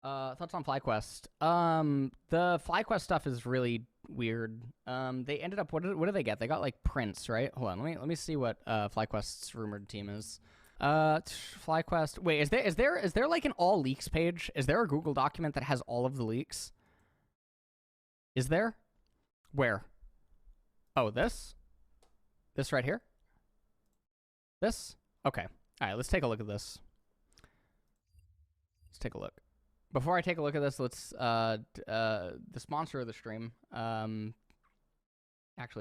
Thoughts on FlyQuest. The FlyQuest stuff is really weird. They ended up what do they get? They got like Prince, right? Hold on, let me see what FlyQuest's rumored team is. FlyQuest. Wait, is there like an all leaks page? Is there a Google document that has all of the leaks? Is there? Where? Oh, this right here? This? Okay. All right, let's take a look at this. Let's take a look. Before I take a look at this, let's the sponsor of the stream. Actually,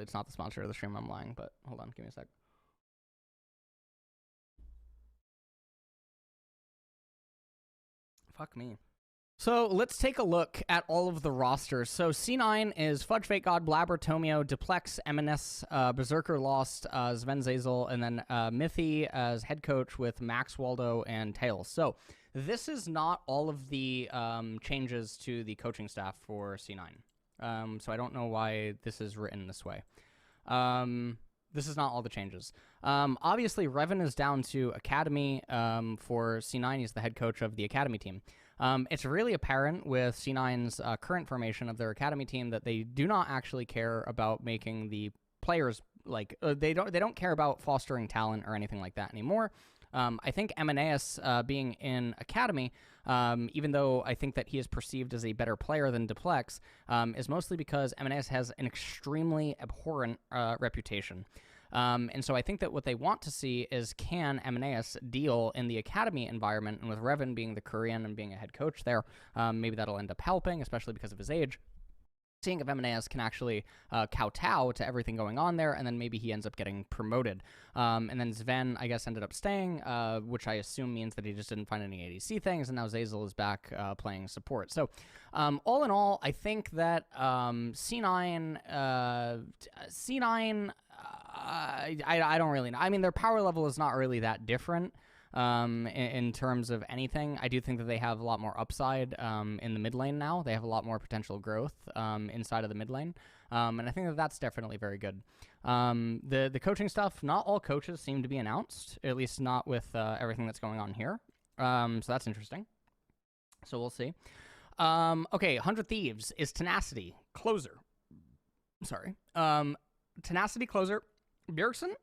it's not the sponsor of the stream. I'm lying, but hold on, give me a sec. Fuck me. So let's take a look at all of the rosters. So C9 is Fudge, Fake God, Blabber, Tomio, Duplex, Eminus, Berserker Lost, Sven Zazel, and then Mithy as head coach with Max, Waldo, and Tails. So this is not all of the changes to the coaching staff for C9. So I don't know why this is written this way. This is not all the changes. Obviously, Revan is down to Academy for C9. He's the head coach of the Academy team. It's really apparent with C9's current formation of their Academy team that they do not actually care about making the players, like, they don't care about fostering talent or anything like that anymore. I think Amaneus being in Academy, even though I think that he is perceived as a better player than Duplex, is mostly because Amaneus has an extremely abhorrent reputation. And so I think that what they want to see is, can Amaneus deal in the Academy environment? And with Revan being the Korean and being a head coach there, maybe that'll end up helping, especially because of his age. Seeing if Amaneus can actually kowtow to everything going on there, and then maybe he ends up getting promoted. And then Sven, I guess, ended up staying, which I assume means that he just didn't find any ADC things, and now Zazel is back playing support. So all in all, I think that C9, I don't really know. I mean, their power level is not really that different. In terms of anything, I do think that they have a lot more upside in the mid lane now. They have a lot more potential growth inside of the mid lane, and I think that that's definitely very good. The coaching stuff, not all coaches seem to be announced, at least not with everything that's going on here. So that's interesting. So we'll see. Okay, 100 Thieves is Tenacity closer. Sorry, Tenacity closer. Bjergsen,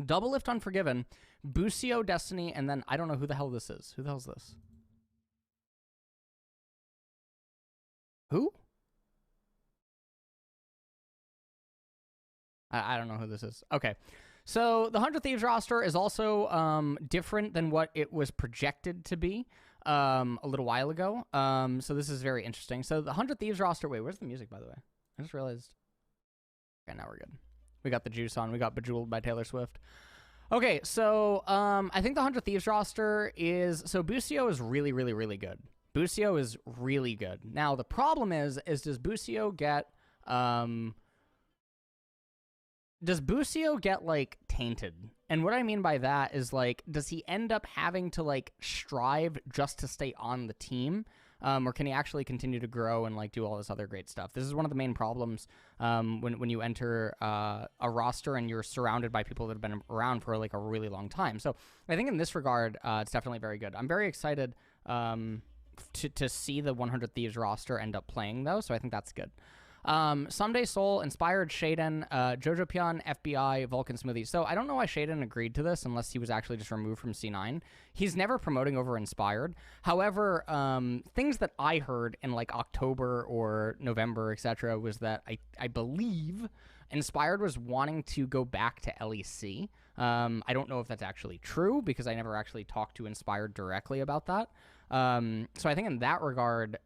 Double Lift Unforgiven, Busio Destiny, and then I don't know who the hell this is. Who the hell is this? Who? I don't know who this is. Okay. So the 100 Thieves roster is also different than what it was projected to be a little while ago. So this is very interesting. So the 100 Thieves roster... Wait, where's the music, by the way? I just realized... Okay, now we're good. We got the juice on. We got Bejeweled by Taylor Swift. Okay, so I think the 100 Thieves roster is... So Busio is really, really, really good. Busio is really good. Now, the problem is does Busio get... does Busio get, like, tainted? And what I mean by that is, like, does he end up having to, like, strive just to stay on the team? Or can he actually continue to grow and, like, do all this other great stuff? This is one of the main problems when you enter a roster and you're surrounded by people that have been around for, like, a really long time. So I think in this regard, it's definitely very good. I'm very excited to see the 100 Thieves roster end up playing, though, so I think that's good. Someday Soul, Inspired, Shaden, Jojo Pion, FBI, Vulcan Smoothie. So I don't know why Shaden agreed to this unless he was actually just removed from C9. He's never promoting over Inspired. However, things that I heard in like October or November, etc., was that I believe Inspired was wanting to go back to LEC. I don't know if that's actually true because I never actually talked to Inspired directly about that. So I think in that regard,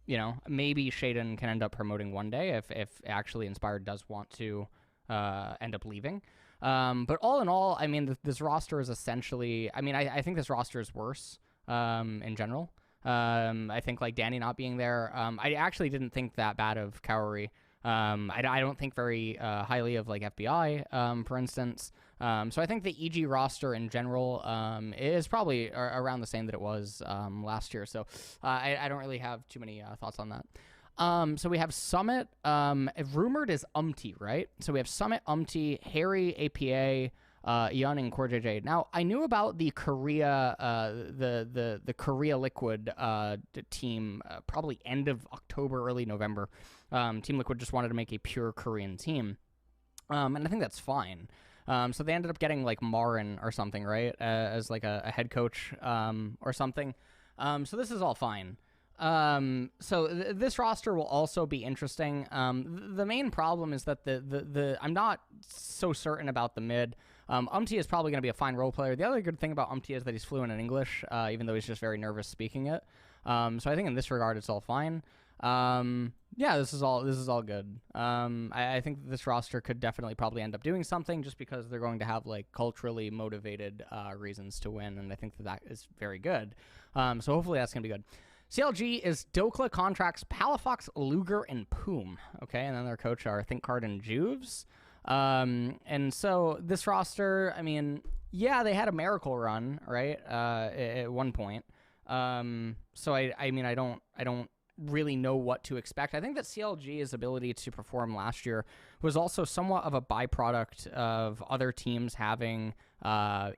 you know, maybe Shaden can end up promoting one day if actually Inspired does want to end up leaving. But all in all, I mean, this roster is essentially... I mean, I think this roster is worse in general. I think, like, Danny not being there, I actually didn't think that bad of Kaori. I don't think very highly of, like, FBI, for instance. So I think the EG roster in general is probably around the same that it was last year. So I don't really have too many thoughts on that. So we have Summit. Rumored is Umti, right? So we have Summit, Umti, Harry, APA, Eon and Core JJ. Now, I knew about the Korea, the Korea Liquid team probably end of October, early November. Team Liquid just wanted to make a pure Korean team, and I think that's fine. So they ended up getting like Marin or something, right, as like a head coach or something. So this is all fine. This roster will also be interesting. The main problem is that the I'm not so certain about the mid. Umti is probably going to be a fine role player. The other good thing about Umti is that he's fluent in English, even though he's just very nervous speaking it. So I think in this regard, it's all fine. Yeah, this is all good. I think this roster could definitely probably end up doing something just because they're going to have like culturally motivated reasons to win, and I think that is very good. So hopefully that's gonna be good. CLG is Dokla, Contracts, Palafox, Luger, and Poom. Okay, and then their coach are ThinkCard and Juves. And so this roster, I mean, yeah, they had a miracle run, right? At one point. So I mean, I don't really know what to expect. I think that CLG's ability to perform last year was also somewhat of a byproduct of other teams having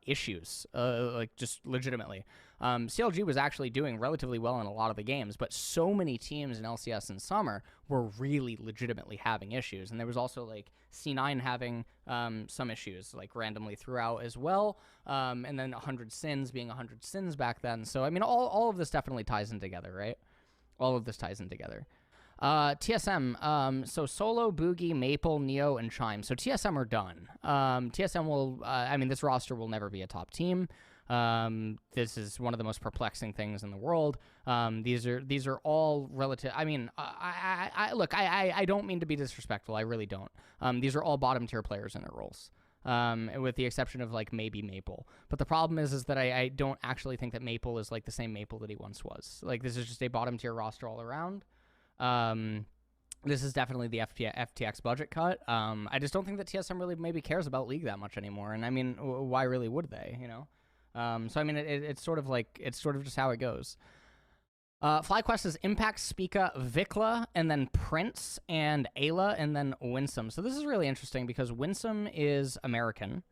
issues, like just legitimately. CLG was actually doing relatively well in a lot of the games, but so many teams in LCS in summer were really legitimately having issues. And there was also like C9 having some issues like randomly throughout as well. And then 100 Sins being 100 Sins back then. So, I mean, all of this definitely ties in together, right? All of this ties in together. TSM, so Solo, Boogie, Maple, Neo, and Chime. So TSM are done. TSM will, I mean, this roster will never be a top team. This is one of the most perplexing things in the world. These are all relative. I mean, look, I don't mean to be disrespectful. I really don't. These are all bottom tier players in their roles. With the exception of like maybe Maple. But the problem is that I don't actually think that Maple is like the same Maple that he once was. Like this is just a bottom tier roster all around. This is definitely the FTX budget cut. I just don't think that TSM really maybe cares about League that much anymore. And I mean, why really would they, you know? So I mean, it's sort of like, it's sort of just how it goes. FlyQuest is Impact, Spica, Vikla, and then Prince, and Ayla, and then Winsome. So this is really interesting because Winsome is American.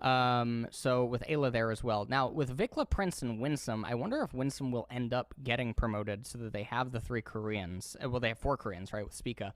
So with Ayla there as well. Now, with Vikla, Prince, and Winsome, I wonder if Winsome will end up getting promoted so that they have the 3 Koreans. Well, they have 4 Koreans, right, with Spica.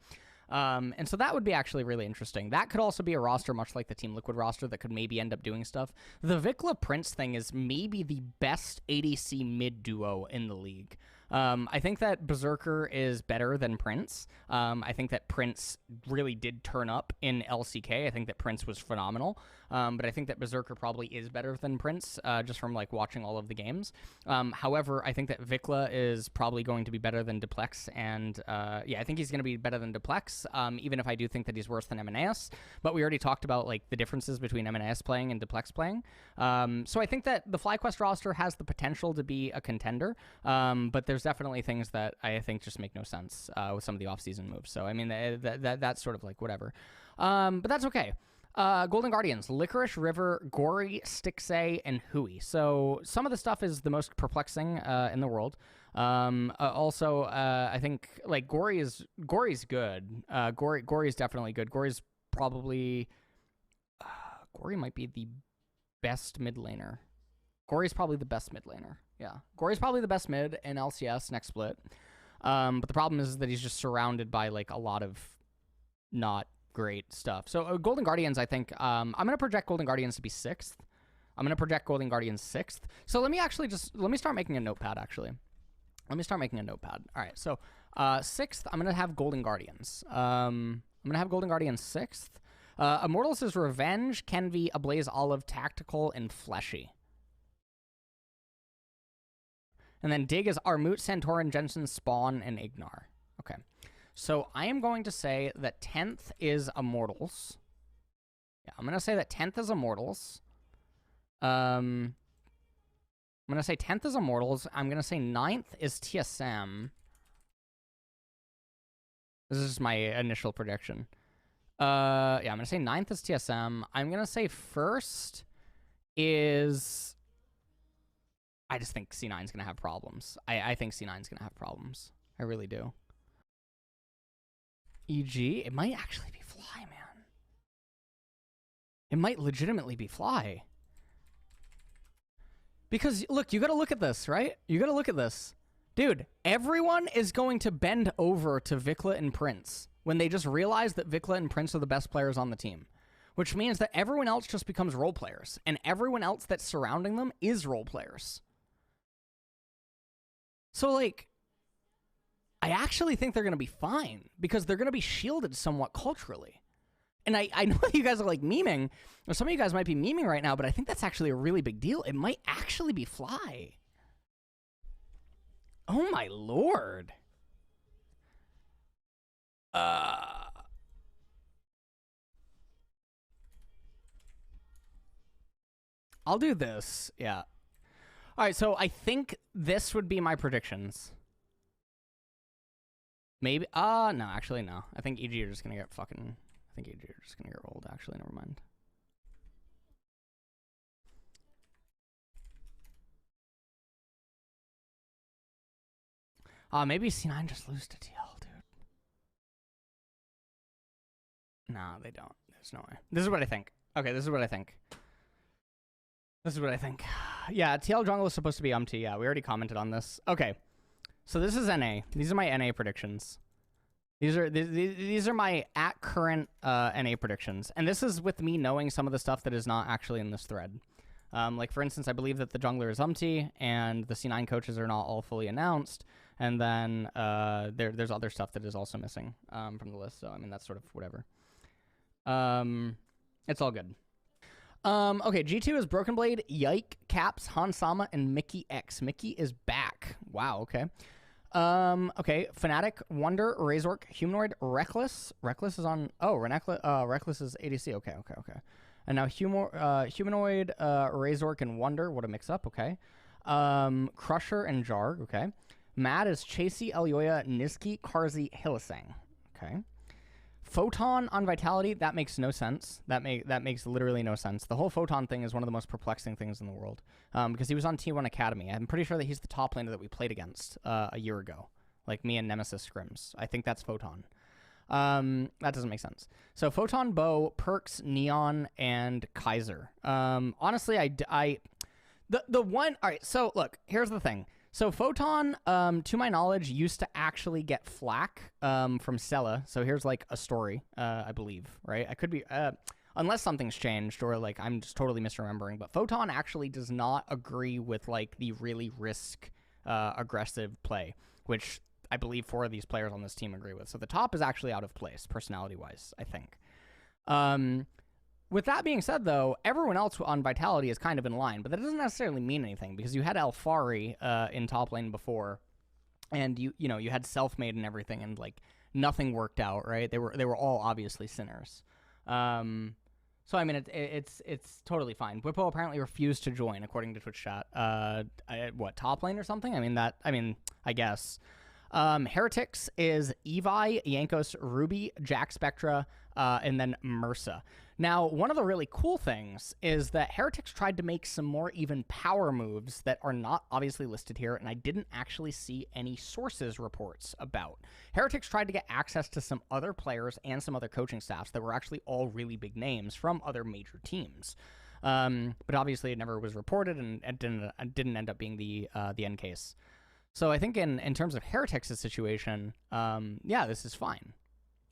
And so that would be actually really interesting. That could also be a roster much like the Team Liquid roster that could maybe end up doing stuff. The Vikla Prince thing is maybe the best ADC mid duo in the league. I think that Berserker is better than Prince. I think that Prince really did turn up in LCK. I think that Prince was phenomenal. But I think that Berserker probably is better than Prince, just from like watching all of the games. However, I think that Vikla is probably going to be better than Duplex, and yeah, I think he's going to be better than Duplex, even if I do think that he's worse than MNAS. But we already talked about like the differences between MNAS playing and Duplex playing. So I think that the FlyQuest roster has the potential to be a contender, but there's definitely things that I think just make no sense with some of the offseason moves. So I mean, that's sort of like whatever. But that's okay. Golden Guardians, Licorice, River, Gory, Stixay, and Hui. So some of the stuff is the most perplexing in the world. Also, I think like Gory's good. Gory's definitely good. Gory's probably Gory might be the best mid laner. Gory's probably the best mid laner. Yeah, Gory's probably the best mid in LCS next split. But the problem is that he's just surrounded by like a lot of not great stuff. So Golden Guardians, I think I'm gonna project Golden Guardians to be 6th. I'm gonna project Golden Guardians 6th. So let me start making a notepad. Actually, let me start making a notepad. All right. So 6th, I'm gonna have Golden Guardians. I'm gonna have Golden Guardians 6th. Immortals is Revenge, Kenvi, Ablaze Olive, Tactical, and Fleshy. And then Dig is Armut, Santorin, Jensen, Spawn, and Ignar. Okay. So I am going to say that 10th is Immortals. Yeah, I'm going to say that 10th is Immortals. I'm going to say 10th is Immortals. I'm going to say 9th is TSM. This is just my initial prediction. Yeah, I'm going to say 9th is TSM. I'm going to say 1st is... I just think C9 is going to have problems. I think C9 is going to have problems. I really do. EG, it might actually be Fly, man. It might legitimately be Fly. Because, look, you got to look at this, right? You got to look at this. Dude, everyone is going to bend over to Vikla and Prince when they just realize that Vikla and Prince are the best players on the team. Which means that everyone else just becomes role players. And everyone else that's surrounding them is role players. So, like, I actually think they're going to be fine. Because they're going to be shielded somewhat culturally. And I know that you guys are, like, memeing. Or some of you guys might be memeing right now, but I think that's actually a really big deal. It might actually be Fly. Oh, my Lord. I'll do this. Yeah. All right, so I think this would be my predictions. Maybe. No, actually, no. I think EG are just going to get fucking... I think EG are just going to get rolled, actually. Never mind. Maybe C9 just lose to TL, dude. No, they don't. There's no way. This is what I think. Okay, this is what I think. This is what I think. Yeah, TL jungle is supposed to be UMT. Yeah, we already commented on this. Okay, so this is NA. These are my NA predictions. These are my at current NA predictions, and this is with me knowing some of the stuff that is not actually in this thread. Like for instance, I believe that the jungler is UMT, and the C9 coaches are not all fully announced, and then there's other stuff that is also missing from the list. So I mean that's sort of whatever. It's all good. Okay, G2 is Broken Blade, Yike, Caps, Hansama, and Mickey X. Mickey is back. Wow, okay. Okay, Fnatic, Wonder, Razork, Humanoid, Reckless. Reckless is on... Oh, Reckless is ADC. Okay. And now Humanoid, Razork, and Wonder. What a mix-up, okay. Crusher and Jarg, okay. Mad is Chasey, Elyoya, Niski, Karzi, Hillisang. Okay. Photon on Vitality, that makes no sense. That makes literally no sense. The whole Photon thing is one of the most perplexing things in the world. Because he was on T1 Academy. I'm pretty sure that he's the top laner that we played against a year ago. Like me and Nemesis Scrims. I think that's Photon. That doesn't make sense. So Photon, Bow, Perks, Neon, and Kaiser. Honestly, the one... All right, so look, here's the thing. So Photon, to my knowledge, used to actually get flack from Sella. So here's like a story, I believe, right? I could be, unless something's changed or like I'm just totally misremembering. But Photon actually does not agree with like the really aggressive play, which I believe 4 of these players on this team agree with. So the top is actually out of place, personality-wise, I think. With that being said, though, everyone else on Vitality is kind of in line, but that doesn't necessarily mean anything because you had Alfari in top lane before, and you had Selfmade and everything, and like nothing worked out, right? They were all obviously sinners. So I mean, it's totally fine. Whippo apparently refused to join according to Twitch chat. What, top lane or something? I guess. Heretics is Evi, Yankos, Ruby, Jack Spectra, and then Mursa. Now, one of the really cool things is that Heretics tried to make some more even power moves that are not obviously listed here, and I didn't actually see any sources reports about. Heretics tried to get access to some other players and some other coaching staffs that were actually all really big names from other major teams. But obviously it never was reported, and it didn't end up being the end case. So I think in terms of Heretics' situation, yeah, this is fine.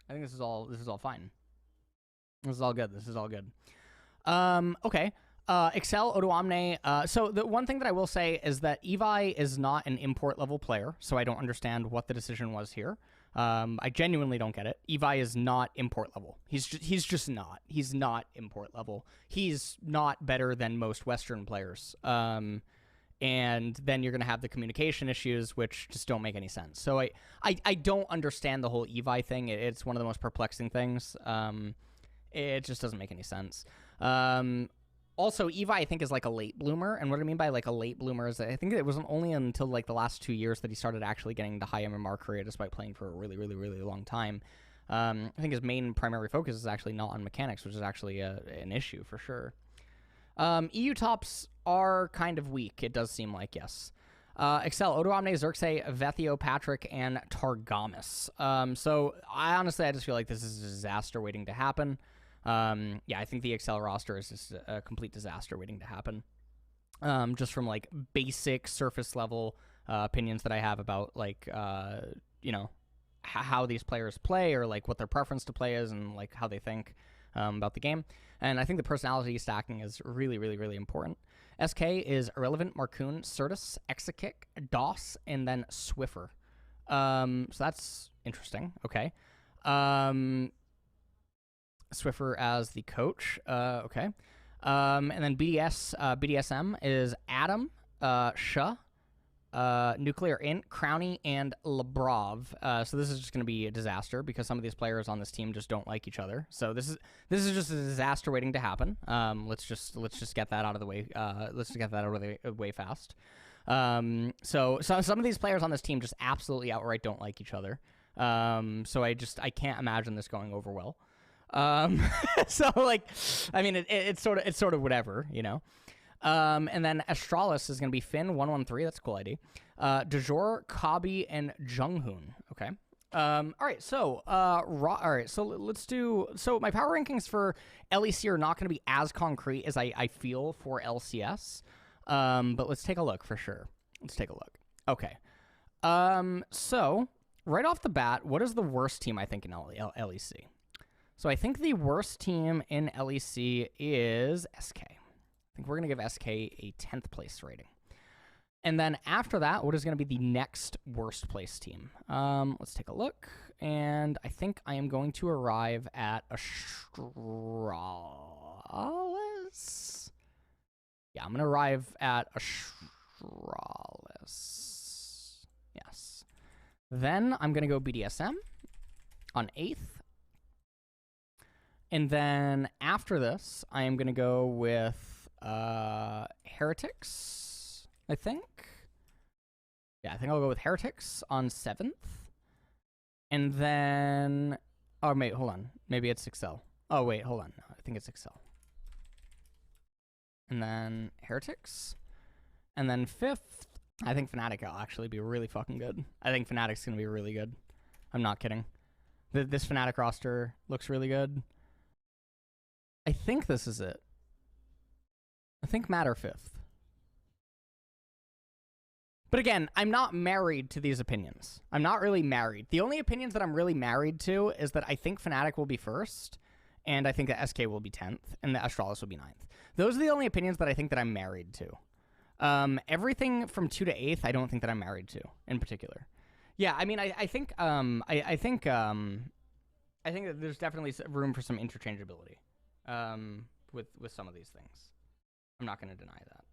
I think this is all fine. This is all good. This is all good. Okay. Excel, Odoamne. So the one thing that I will say is that Evi is not an import level player, so I don't understand what the decision was here. I genuinely don't get it. Evi is not import level. He's just not. He's not import level. He's not better than most Western players. And then you're going to have the communication issues, which just don't make any sense. So I don't understand the whole Evi thing. It's one of the most perplexing things. It just doesn't make any sense. Also, Evi, I think, is like a late bloomer. And what I mean by like a late bloomer is that I think it wasn't only until like the last 2 years that he started actually getting into high MMR career despite playing for a really, really, really long time. I think his main primary focus is actually not on mechanics, which is actually an issue for sure. EU tops are kind of weak, it does seem like, yes. Excel, Odoamne, Xerxes, Vethio, Patrick, and Targamas. So I just feel like this is a disaster waiting to happen. Yeah, I think the Excel roster is just a complete disaster waiting to happen. Just from like basic surface level opinions that I have about like you know, how these players play, or like what their preference to play is, and like how they think about the game. And I think the personality stacking is really, really, really important. SK is Irrelevant, Marcoon, Certus, Exakick, DOS, and then Swiffer. So that's interesting. Okay. Swiffer as the coach. Okay. And then BDSM is Adam, Sha, Nuclear Int, Crowny, and Labrov. So this is just going to be a disaster because some of these players on this team just don't like each other. So this is just a disaster waiting to happen. Let's just get that out of the way. Let's just get that out of the way fast. So some of these players on this team just absolutely outright don't like each other. So I can't imagine this going over well. So like, I mean, it's sort of whatever, you know. And then Astralis is going to be Finn 113. That's a cool ID. Dejor, Kabi, and Junghoon. Okay. All right. So, all right. So let's do. So my power rankings for LEC are not going to be as concrete as I feel for LCS. But let's take a look for sure. Let's take a look. Okay. So right off the bat, what is the worst team I think in LEC? So I think the worst team in LEC is SK. I think we're going to give SK a 10th place rating. And then after that, what is going to be the next worst place team? Let's take a look. And I think I am going to arrive at Astralis. Yeah, I'm going to arrive at Astralis. Yes. Then I'm going to go BDSM on 8th. And then after this, I am going to go with Heretics, I think. Yeah, I think I'll go with Heretics on 7th. And then... Oh, wait, hold on. Maybe it's Excel. Oh, wait, hold on. No, I think it's Excel. And then Heretics. And then 5th, I think Fnatic will actually be really fucking good. I think Fnatic's going to be really good. I'm not kidding. This Fnatic roster looks really good. I think this is it. I think Matter 5th. But again, I'm not married to these opinions. I'm not really married. The only opinions that I'm really married to is that I think Fnatic will be 1st, and I think that SK will be 10th, and the Astralis will be 9th. Those are the only opinions that I think that I'm married to. Everything from 2 to 8th, I don't think that I'm married to, in particular. Yeah, I mean, I think that there's definitely room for some interchangeability. With some of these things. I'm not going to deny that.